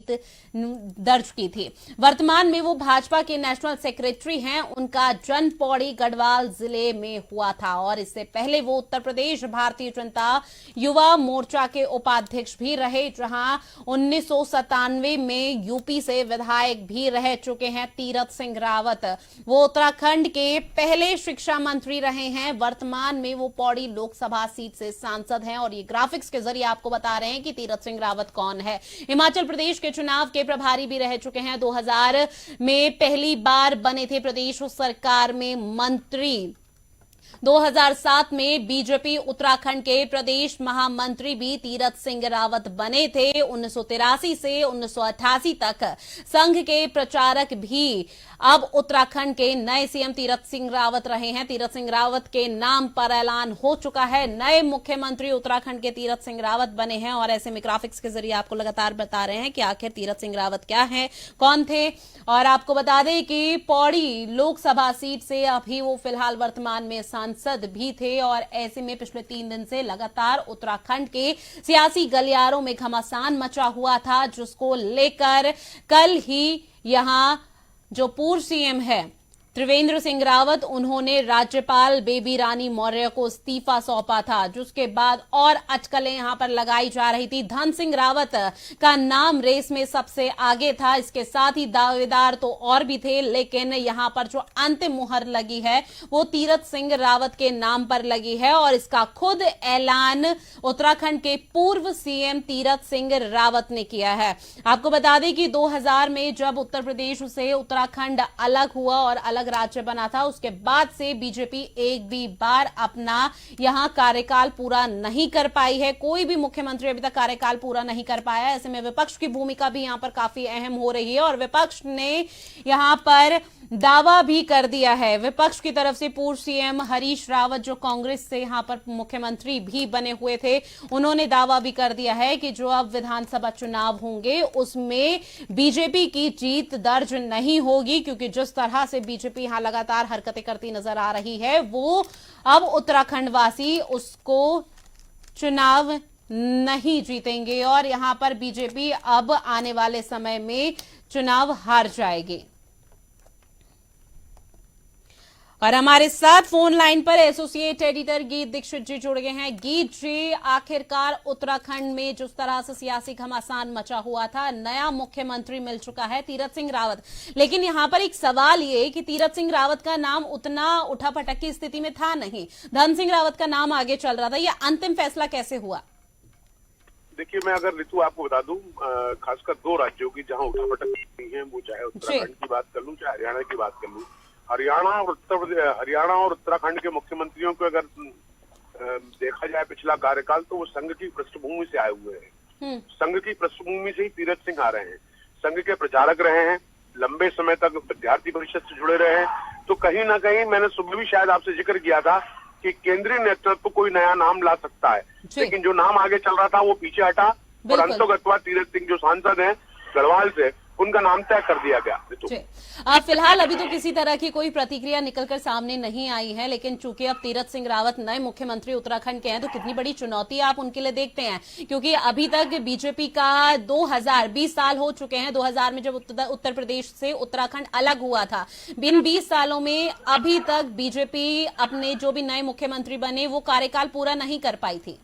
जीत दर्ज की थी। वर्तमान में वो भाजपा के नेशनल सेक्रेटरी हैं। उनका जन्म पौड़ी गढ़वाल जिले में हुआ था और इससे पहले वो उत्तर प्रदेश भारतीय जनता युवा मोर्चा के उपाध्यक्ष भी रहे, जहां 1997 में यूपी से विधायक भी रह चुके हैं तीरथ सिंह रावत। वो उत्तराखंड के पहले शिक्षा मंत्री रहे हैं। वर्तमान में वो पौड़ी लोकसभा सीट से सांसद हैं और ये ग्राफिक्स के जरिए आपको बता रहे हैं कि तीरथ सिंह रावत कौन है। हिमाचल प्रदेश के चुनाव के प्रभारी भी रह चुके हैं। 2000 में पहली बार बने थे प्रदेश सरकार में मंत्री। 2007 में बीजेपी उत्तराखंड के प्रदेश महामंत्री भी तीरथ सिंह रावत बने थे। 1983 से 1988 तक संघ के प्रचारक भी अब उत्तराखंड के नए सीएम तीरथ सिंह रावत रहे हैं। तीरथ सिंह रावत के नाम पर ऐलान हो चुका है। नए मुख्यमंत्री उत्तराखंड के तीरथ सिंह रावत बने हैं और ऐसे में ग्राफिक्स के जरिए आपको लगातार बता रहे हैं कि आखिर तीरथ सिंह रावत क्या है, कौन थे। और आपको बता दें कि पौड़ी लोकसभा सीट से अभी वो फिलहाल वर्तमान में सांसद भी थे और ऐसे में पिछले 3 दिन से लगातार उत्तराखंड के सियासी गलियारों में घमासान मचा हुआ था, जिसको लेकर कल ही यहां जो पूर्व सीएम है त्रिवेंद्र सिंह रावत, उन्होंने राज्यपाल बेबी रानी मौर्य को इस्तीफा सौंपा था, जिसके बाद और अटकलें यहां पर लगाई जा रही थी। धन सिंह रावत का नाम रेस में सबसे आगे था। इसके साथ ही दावेदार तो और भी थे, लेकिन यहां पर जो अंतिम मुहर लगी है वो तीरथ सिंह रावत के नाम पर लगी है और इसका खुद ऐलान उत्तराखंड के पूर्व सीएम तीरथ सिंह रावत ने किया है। आपको बता दें कि 2000 में जब उत्तर प्रदेश से उत्तराखंड अलग हुआ और अलग राज्य बना था, उसके बाद से बीजेपी एक भी बार अपना यहां कार्यकाल पूरा नहीं कर पाई है। कोई भी मुख्यमंत्री अभी तक कार्यकाल पूरा नहीं कर पाया। ऐसे में विपक्ष की भूमिका भी यहां पर काफी अहम हो रही है और विपक्ष ने यहां पर दावा भी कर दिया है। विपक्ष की तरफ से पूर्व सीएम हरीश रावत, जो कांग्रेस से यहां पर मुख्यमंत्री भी बने हुए थे, उन्होंने दावा भी कर दिया है कि जो अब विधानसभा चुनाव होंगे उसमें बीजेपी की जीत दर्ज नहीं होगी, क्योंकि जिस तरह से बीजेपी यहां लगातार हरकतें करती नजर आ रही है, वो अब उत्तराखंड वासी उसको चुनाव नहीं जीतेंगे और यहां पर बीजेपी अब आने वाले समय में चुनाव हार जाएगी। और हमारे साथ फोन लाइन पर एसोसिएट एडिटर गीत दीक्षित जी जुड़ गए हैं। गीत जी, आखिरकार उत्तराखंड में जिस तरह से सियासी घमासान मचा हुआ था, नया मुख्यमंत्री मिल चुका है तीरथ सिंह रावत, लेकिन यहां पर एक सवाल ये कि तीरथ सिंह रावत का नाम उतना उठापटक की स्थिति में था नहीं, धन सिंह रावत का नाम आगे चल रहा था। यह अंतिम फैसला कैसे हुआ? देखिए, मैं अगर ऋतु आपको बता दूं, खासकर 2 राज्यों की जहां उठापटक नहीं है, वो चाहे उत्तराखंड की बात कर लूं चाहे हरियाणा की बात कर लूं, हरियाणा और उत्तराखंड के मुख्यमंत्रियों को अगर देखा जाए पिछला कार्यकाल, तो वो संघ की पृष्ठभूमि से आए हुए हैं। संघ की पृष्ठभूमि से ही तीरथ सिंह आ रहे हैं, संघ के प्रचारक रहे हैं, लंबे समय तक विद्यार्थी परिषद से जुड़े रहे हैं। तो कहीं ना कहीं मैंने सुबह भी शायद आपसे जिक्र किया था कि केंद्रीय नेतृत्व कोई नया नाम ला सकता है, लेकिन जो नाम आगे चल रहा था वो पीछे हटा और अंतोगत्वा तीरथ सिंह जो सांसद हैं गढ़वाल से, उनका नाम तय कर दिया गया। फिलहाल अभी तो किसी तरह की कोई प्रतिक्रिया निकलकर सामने नहीं आई है, लेकिन चूंकि अब तीरथ सिंह रावत नए मुख्यमंत्री उत्तराखंड के हैं, तो कितनी बड़ी चुनौती आप उनके लिए देखते हैं? क्योंकि अभी तक बीजेपी का 2020 साल हो चुके हैं। 2000 में जब उत्तर प्रदेश से उत्तराखंड अलग हुआ था, इन 20 सालों में अभी तक बीजेपी अपने जो भी नए मुख्यमंत्री बने वो कार्यकाल पूरा नहीं कर पाई थी।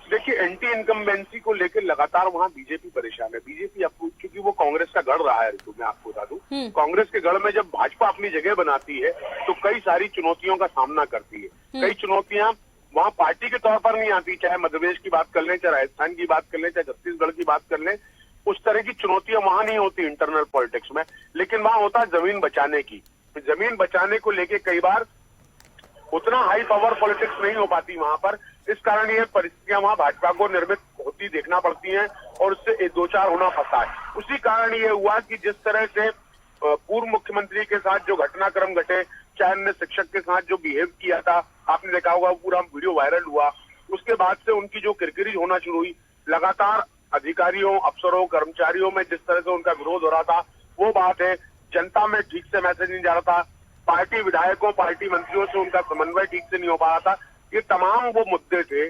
देखिए, एंटी इनकम्बेंसी को लेकर लगातार वहाँ बीजेपी परेशान है। बीजेपी क्योंकि वो कांग्रेस का गढ़ रहा है, ऋतु मैं आपको बता दूं, कांग्रेस के गढ़ में जब भाजपा अपनी जगह बनाती है तो कई सारी चुनौतियों का सामना करती है। कई चुनौतियां वहाँ पार्टी के तौर पर नहीं आती, चाहे मध्य प्रदेश की बात कर लें, चाहे राजस्थान की बात कर लें, चाहे छत्तीसगढ़ की बात कर लें, उस तरह की चुनौतियां वहां नहीं होती इंटरनल पॉलिटिक्स में, लेकिन वहां होता है जमीन बचाने की। जमीन बचाने को लेकर कई बार उतना हाई पावर पॉलिटिक्स नहीं हो पाती वहां पर। इस कारण ये परिस्थितियां वहां भाजपा को निर्मित होती देखना पड़ती हैं और उससे 2-4 होना पड़ता है। उसी कारण ये हुआ कि जिस तरह से पूर्व मुख्यमंत्री के साथ जो घटनाक्रम घटे, चाहे अन्य शिक्षक के साथ जो बिहेव किया था, आपने देखा होगा पूरा वीडियो वायरल हुआ, उसके बाद से उनकी जो किरकिरी होना शुरू हुई, लगातार अधिकारियों, अफसरों, कर्मचारियों में जिस तरह से उनका विरोध हो रहा था, वो बात है। जनता में ठीक से मैसेज नहीं जा रहा था, पार्टी विधायकों, पार्टी मंत्रियों से उनका समन्वय ठीक से नहीं हो पा रहा था। ये तमाम वो मुद्दे थे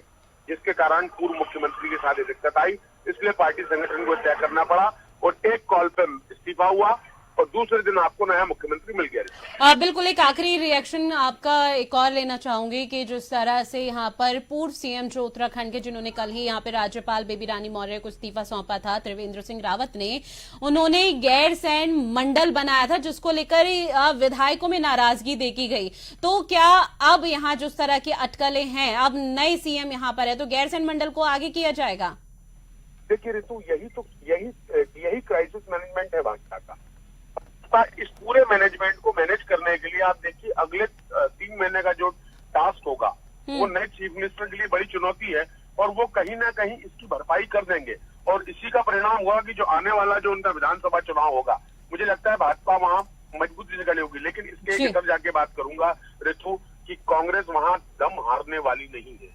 जिसके कारण पूर्व मुख्यमंत्री के साथ ये दिक्कत आई इसलिए पार्टी संगठन को तय करना पड़ा और एक कॉल पे इस्तीफा हुआ और दूसरे दिन आपको नया मुख्यमंत्री मिल गया। बिल्कुल, एक आखिरी रिएक्शन आपका एक और लेना चाहूंगी कि जिस तरह से यहाँ पर पूर्व सीएम जो उत्तराखंड के, जिन्होंने कल ही यहाँ पे राज्यपाल बेबी रानी मौर्य को इस्तीफा सौंपा था, त्रिवेंद्र सिंह रावत ने, उन्होंने गैरसैंण मंडल बनाया था जिसको लेकर विधायकों में नाराजगी देखी गई। तो क्या अब यहाँ जिस तरह की अटकलें हैं, अब नए सीएम यहाँ पर है तो गैरसैंण मंडल को आगे किया जाएगा? देखिए ऋतु, यही क्राइसिस मैनेजमेंट है भाजपा का। इस पूरे मैनेजमेंट को मैनेज करने के लिए आप देखिए अगले 3 महीने का जो टास्क होगा वो नए चीफ मिनिस्टर के लिए बड़ी चुनौती है और वो कहीं ना कहीं इसकी भरपाई कर देंगे और इसी का परिणाम होगा कि जो आने वाला जो उनका विधानसभा चुनाव होगा, मुझे लगता है भाजपा वहां मजबूती से खड़ी होगी। लेकिन इसके एक तरफ जाके बात करूंगा ऋतु कि कांग्रेस वहां दम हारने वाली नहीं है।